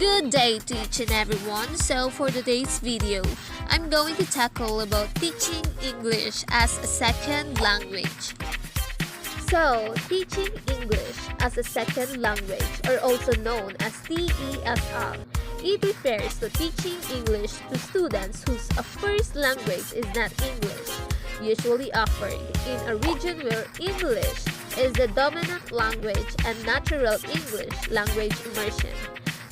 Good day to each and everyone. So for today's video, I'm going to tackle about teaching English as a second language. So, teaching English as a second language, or also known as TEFL, it refers to teaching English to students whose first language is not English, usually offered in a region where English is the dominant language and natural English language immersion.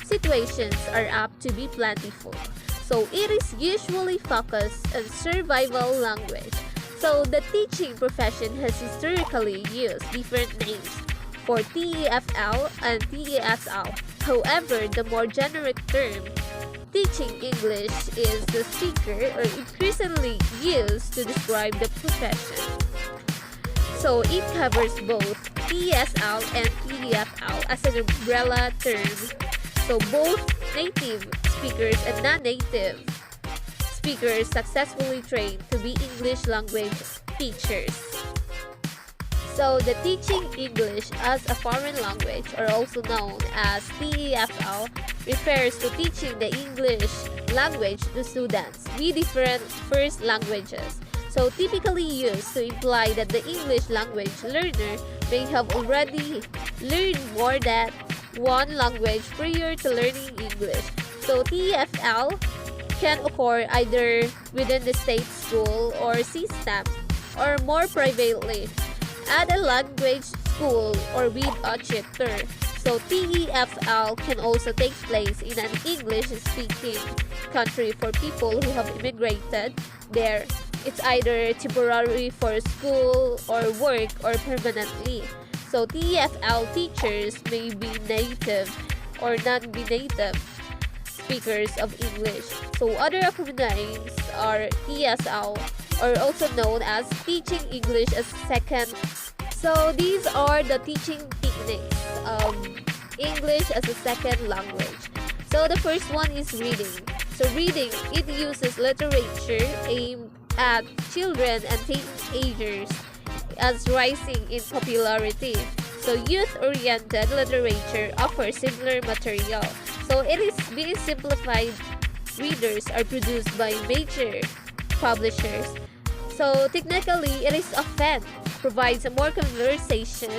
Situations are apt to be plentiful, so it is usually focused on survival language. So the teaching profession has historically used different names for TEFL and TESL. However, the more generic term, teaching English, is the speaker or increasingly used to describe the profession. So it covers both TESL and TEFL as an umbrella term. So both native speakers and non-native speakers successfully trained to be English language teachers. So the teaching English as a foreign language, or also known as TEFL, refers to teaching the English language to students with different first languages. So typically used to imply that the English language learner may have already learned more than one language prior to learning English. So TEFL can occur either within the state school or system, or more privately at a language school or with a tutor. So TEFL can also take place in an English-speaking country for people who have immigrated there. It's either temporary for school or work or permanently. So TEFL teachers may be native or non-native speakers of English. So other acronym names are TESL, or also known as teaching English as second. So these are the teaching techniques of English as a second language. So the first one is reading. So reading, it uses literature aimed at children and teenagers as rising in popularity. So youth-oriented literature offers similar material. So it is being simplified. Readers are produced by major publishers. So technically, it is often provides a more conversation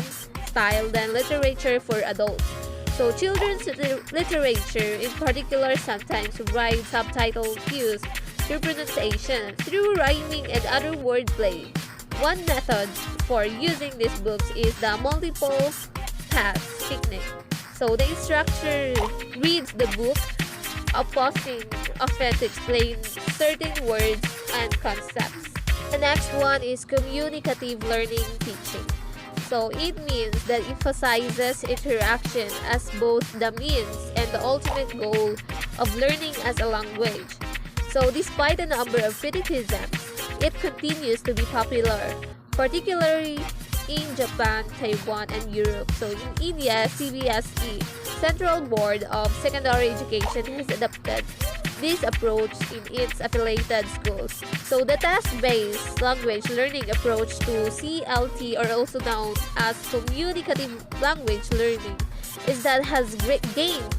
style than literature for adults. So children's literature in particular sometimes provide subtitle cues through pronunciation, through rhyming and other wordplay. One method for using these books is the multiple pass technique. So the instructor reads the book, pausing often to explain certain words and concepts. The next one is communicative learning teaching. So it means that emphasizes interaction as both the means and the ultimate goal of learning as a language. So despite a number of criticisms, it continues to be popular, particularly in Japan, Taiwan, and Europe. So in India, CBSE, Central Board of Secondary Education, has adopted this approach in its affiliated schools. So the task-based language learning approach to CLT, or also known as communicative language learning, is that has gained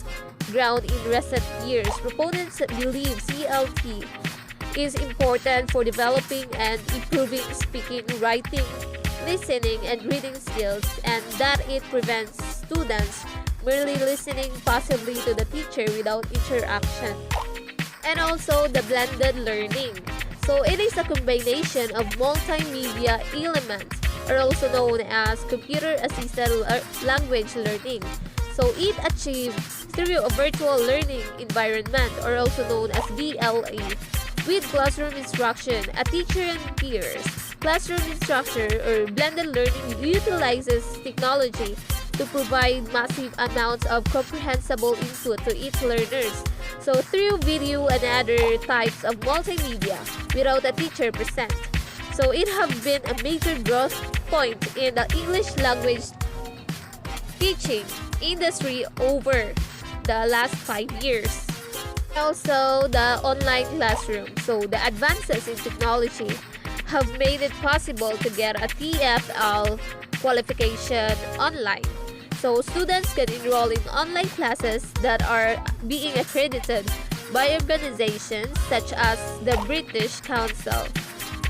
ground in recent years. Proponents believe CLT is important for developing and improving speaking, writing, listening, and reading skills, and that it prevents students merely listening passively to the teacher without interaction. And also the blended learning. So it is a combination of multimedia elements, or also known as computer-assisted language learning. So it achieved through a virtual learning environment, or also known as VLE, with classroom instruction, a teacher and peers. Classroom instruction or blended learning utilizes technology to provide massive amounts of comprehensible input to its learners. So through video and other types of multimedia without a teacher present. So it has been a major growth point in the English language teaching industry over the last 5 years. Also, the online classroom. So the advances in technology have made it possible to get a TEFL qualification online. So students can enroll in online classes that are being accredited by organizations such as the British Council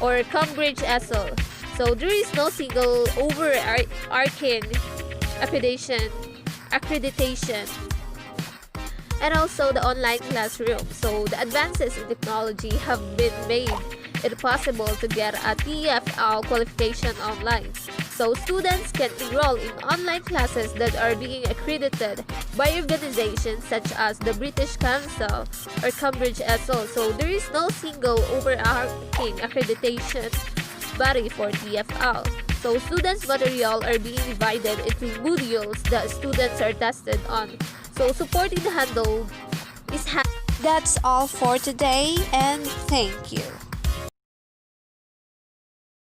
or Cambridge ESOL. So there is no single overarching accreditation, and also the online classroom. So the advances in technology have been made it possible to get a TEFL qualification online. So students can enroll in online classes that are being accredited by organizations such as the British Council or Cambridge ESOL. So there is no single overarching accreditation body for TFL. So students' material are being divided into modules that students are tested on. So supporting the handle is That's all for today, and thank you.